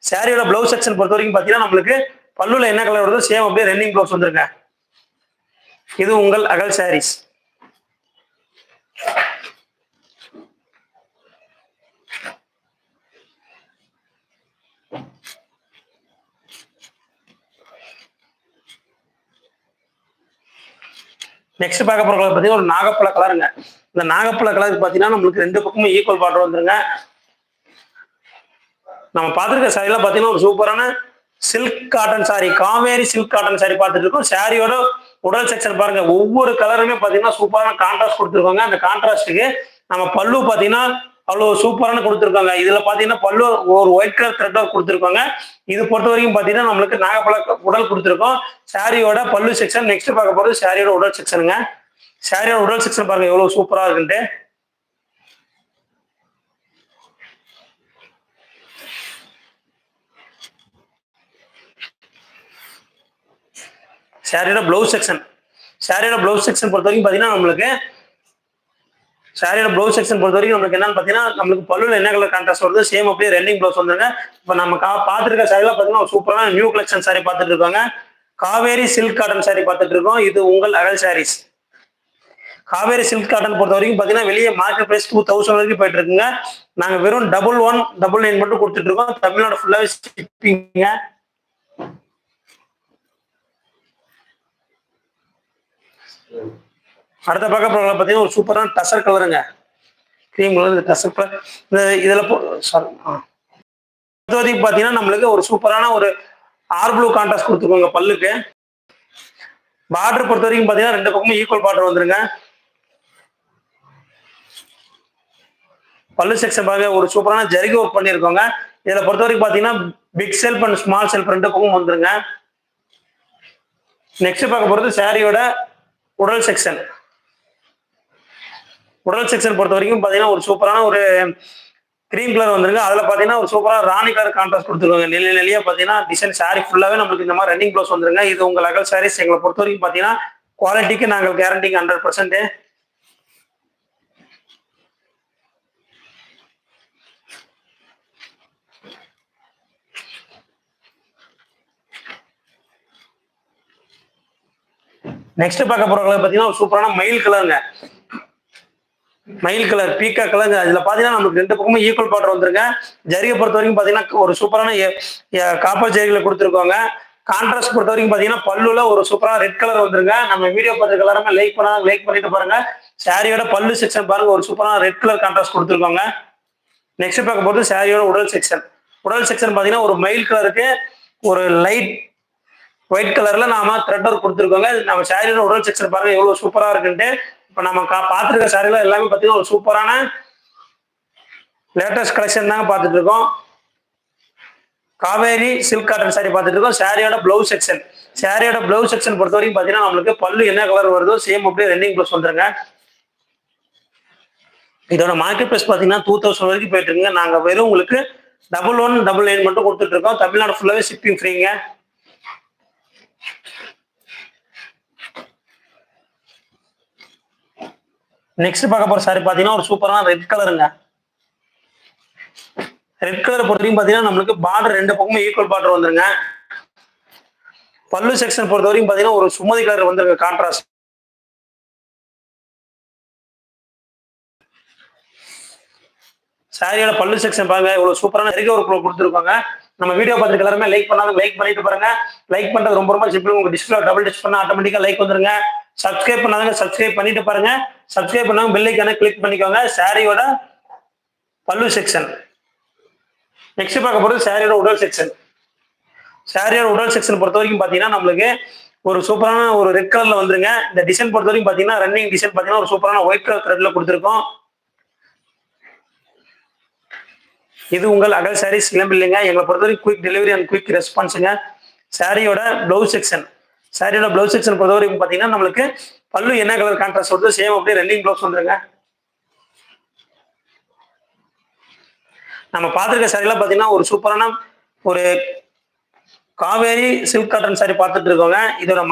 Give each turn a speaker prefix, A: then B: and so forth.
A: சாரியோட blouse section பொறுத்த வரைக்கும் பாத்தீங்கன்னா நம்மளுக்கு பல்லுல என்ன கலர் வருதோ சேம் அப்படியே ரன்னிங் பிளவுஸ் வந்துருங்க. இது உங்கள் அகல் சாரீஸ். நெக்ஸ்ட் பார்க்க போற கலர் பார்த்தீங்கன்னா ஒரு நாகப்பழ கலருங்க. இந்த நாகப்பழ கலருக்கு பார்த்தீங்கன்னா நம்மளுக்கு ரெண்டு பக்கமும் ஈக்குவல் பார்டர் வந்துருங்க. நம்ம பார்த்துருக்க சாரிலாம் பார்த்தீங்கன்னா ஒரு சூப்பரான silk cotton sorry, Kaveri silk cotton sorry பார்த்துட்டு இருக்கோம். சாரியோட உடல் செக்ஷன் பாருங்க, ஒவ்வொரு கலருமே பார்த்தீங்கன்னா சூப்பரான கான்ட்ராஸ்ட் கொடுத்துருக்காங்க. அந்த கான்ட்ராஸ்ட்டுக்கு நம்ம பல்லு பார்த்தீங்கன்னா அவ்வளவு சூப்பரான கொடுத்துருக்காங்க. இதுல பாத்தீங்கன்னா பல்லு ஒரு ஒயிட் கலர் த்ரெட் ஒர்க் கொடுத்துருக்காங்க. இது பொறுத்த வரைக்கும் பாத்தீங்கன்னா நம்மளுக்கு நாகப்பழ உடல் கொடுத்துருக்கோம். சாரியோட பல்லு செக்ஷன். நெக்ஸ்ட் பார்க்க போறது சாரியோட உடல் செக்ஷனுங்க. சாரியோட உடல் செக்ஷன் பாருங்க எவ்வளவு சூப்பரா இருக்குன்ட்டு. சாரியோட பிளவுஸ் செக்ஷன். சாரியோட பிளவுஸ் செக்ஷன் பொறுத்த வரைக்கும் பாத்தீங்கன்னா நம்மளுக்கு சாரியோட பிளவுஸ் செக்ஷன் பொறுத்த வரைக்கும் நம்மளுக்கு என்னன்னு பாத்தீங்கன்னா நம்மளுக்கு பல்லுல என்ன கலர் கான்ட்ராஸ்ட் வருது சேம் அப்படியே ரன்னிங் பிளவுஸ் வந்துருங்க. இப்ப நம்ம பாத்துருக்க சாரிலாம் பாத்தீங்கன்னா சூப்பரான நியூ கலெக்ஷன் சாரி பார்த்துட்டு இருக்காங்க. காவேரி சில்க் காட்டன் சாரி பார்த்துட்டு இருக்கோம். இது உங்கள் அகல் சாரீஸ். காவேரி சில்க் காட்டன் பொறுத்த வரைக்கும் பாத்தீங்கன்னா வெளியே மார்க்கெட் பிரைஸ் 2000 வரைக்கும் போயிட்டு இருக்குங்க. நாங்க வெறும் 1199 மட்டும் கொடுத்துட்டு இருக்கோம். தமிழ்நாடு ஃபுல்லாவே ஷிப்பிங்க. அடுத்த பக்கம் பார்த்தீங்கன்னா ஒரு சூப்பரான டசர் கலருங்க. Cream colour tussar colour. இதுல பார்த்தீங்கன்னா நம்மளுக்கு ஒரு சூப்பரான ஒரு ஆர் ப்ளூ கான்ட்ராஸ்ட் கொடுத்துருக்கோங்க பல்லுக்கு. பார்டர் பொறுத்த வரைக்கும் பார்த்தீங்கன்னா ரெண்டு பக்கமும் ஈக்குவல் பார்டர் வந்துருங்க. பல்லு செக்ஷன் பாருங்க ஒரு சூப்பரான ஜரிகை ஒர்க் பண்ணியிருக்கோங்க. இதுல பொறுத்த வரைக்கும் பார்த்தீங்கன்னா big self and small self ரெண்டு பக்கமும் வந்துருங்க. நெக்ஸ்ட் பார்க்க போறது சாரியோட உடல் செக்ஷன். உடல் செக்ஷன் பொறுத்த வரைக்கும் பாத்தீங்கன்னா ஒரு சூப்பரான ஒரு கிரீம் கலர் வந்துருங்க. அதுல பாத்தீங்கன்னா ஒரு சூப்பரான ராணி கலர் கான்ட்ராஸ்ட் கொடுத்துருக்காங்க. நெல்லியா பாத்தீங்கன்னா டிசைன் சாரி ஃபுல்லாவே நம்மளுக்கு இந்த மாதிரி ரன்னிங் ப்ளவுஸ் வந்துருங்க. இது உங்கள் அகல் சாரீஸ். எங்களை பொறுத்த வரைக்கும் பாத்தீங்கன்னா குவாலிட்டிக்கு நாங்கள் கேரண்டிங்க 100%. நெக்ஸ்ட் பார்க்க போற கலர் பாத்தீங்கன்னா ஒரு சூப்பரான மயில் கலருங்க. மயில் கலர் பீக்கா கலருங்க. இதுல பாத்தீங்கன்னா நமக்கு ரெண்டு பக்கமும் ஈக்குவல் பார்டர் வந்துருங்க. ஜரிகை பொறுத்த வரைக்கும் பாத்தீங்கன்னா ஒரு சூப்பரான காப்பர் ஜரிகையில கொடுத்துருக்கோங்க. கான்ட்ராஸ்ட் பொறுத்த வரைக்கும் பாத்தீங்கன்னா பல்லுல ஒரு சூப்பரான ரெட் கலர் வந்துருங்க. நம்ம வீடியோ பார்த்த கலருமே லைக் பண்ணிட்டு பாருங்க. சாரியோட பல்லு செக்ஷன் பாருங்க ஒரு சூப்பரான ரெட் கலர் கான்ட்ராஸ்ட் கொடுத்துருக்கோங்க. நெக்ஸ்ட் பார்க்க போறது சாரியோட உடல் செக்ஷன். உடல் செக்ஷன் பாத்தீங்கன்னா ஒரு மயில் கலருக்கு ஒரு லைட் ஒயிட் கலர்ல நாம த்ரெட் ஒர்க் கொடுத்துருக்கோங்க. நம்ம சாரியோட உடல் செக்ஷன் பாருங்க எவ்வளவு சூப்பரா இருக்குன்ட்டு. இப்ப நம்ம பார்த்துருக்க சாரில எல்லாமே பார்த்தீங்கன்னா ஒரு சூப்பரான லேட்டஸ்ட் கலெக்ஷன் தாங்க பார்த்துட்டு இருக்கோம். காவேரி சில்க் காட்டன் சாரி பார்த்துட்டு இருக்கோம். சாரியோட பிளவுஸ் செக்ஷன். சாரியோட பிளவுஸ் செக்ஷன் பொறுத்த வரைக்கும் பார்த்தீங்கன்னா நம்மளுக்கு பல்லு என்ன கலர் வருதோ சேம் அப்படியே ரன்னிங் பிளவுஸ் வந்துருங்க. இதோட மார்க்கெட் பிரைஸ் பார்த்தீங்கன்னா 2000 வரைக்கும் போயிட்டு இருக்குங்க. நாங்க வெறும் உங்களுக்கு 1199 மட்டும் கொடுத்துட்டு இருக்கோம். தமிழ்நாடு ஃபுல்லாவே ஷிப்பிங் ஃப்ரீங்க. நெக்ஸ்ட் பார்க்க போற சாரி பாத்தீங்கன்னா ஒரு சூப்பரான ரெட் கலருங்க. ரெட் கலர் பொறுத்தவரைக்கும் பாத்தீங்கன்னா நம்மளுக்கு பார்டர் ரெண்டு பக்கமும் ஈக்குவல் பார்டர் வந்துருங்க. பல்லு செக்ஷன் பொறுத்த வரைக்கும் பாத்தீங்கன்னா ஒரு சுமதி கலர் வந்துருங்க கான்ட்ராஸ்ட். சாரியோட பல்லு செக்ஷன் பாருங்க இவ்வளவு சூப்பரான ஜரிகை ஒர்க் கொடுத்துருக்காங்க. நம்ம வீடியோ பார்த்துட்டு எல்லாருமே லைக் பண்ணாலும் லைக் பண்ணிட்டு பாருங்க. லைக் பண்றது ரொம்ப சிம்பிள். உங்க டிஸ்பிளே டபுள் டச் பண்ணா ஆட்டோமேட்டிக்கா லைக் வந்துருங்க. சப்ஸ்கிரைப் பண்ணாதவங்க சப்ஸ்கிரைப் பண்ணிட்டு பாருங்க. சப்ஸ்கிரைப் பண்ணாங்க பெல் ஐகானை கிளிக் பண்ணிக்கோங்க. சாரியோட பல்லு செக்ஷன். நெக்ஸ்ட் பார்க்க போறது சாரியோட உடல் செக்ஷன். சாரியோட உடல் செக்ஷன் பொறுத்த வரைக்கும் பாத்தீங்கன்னா நம்மளுக்கு ஒரு சூப்பரான ஒரு ரெட் கலர்ல வந்துருங்க. இந்த டிசைன் பொறுத்த வரைக்கும் பாத்தீங்கன்னா ரன்னிங் டிசைன் பாத்தீங்கன்னா ஒரு சூப்பரான ஒயிட் கலர் த்ரெட்ல கொடுத்துருக்கோம். இது உங்கள் அகல் சாரீஸ் இல்லைங்க. எங்களை பொறுத்த வரைக்கும் குயிக் டெலிவரி அண்ட் குயிக் ரெஸ்பான்ஸுங்க. சாரியோட பிளவுஸ் செக்ஷன். சாரியோட பிளவுஸ் செக்ஷன் பொறுத்த வரைக்கும் பாத்தீங்கன்னா நம்மளுக்கு பல்லு என்ன கலர் கான்ட்ராஸ்ட் வருது சேம் அப்படியே ரன்னிங் பிளவுஸ் வந்துருங்க. நம்ம பார்த்துருக்க சாரிலாம் பாத்தீங்கன்னா ஒரு சூப்பரான ஒரு காவேரி சில்க் காட்டன் சாரி பார்த்துட்டு இருக்கோங்க. இதோட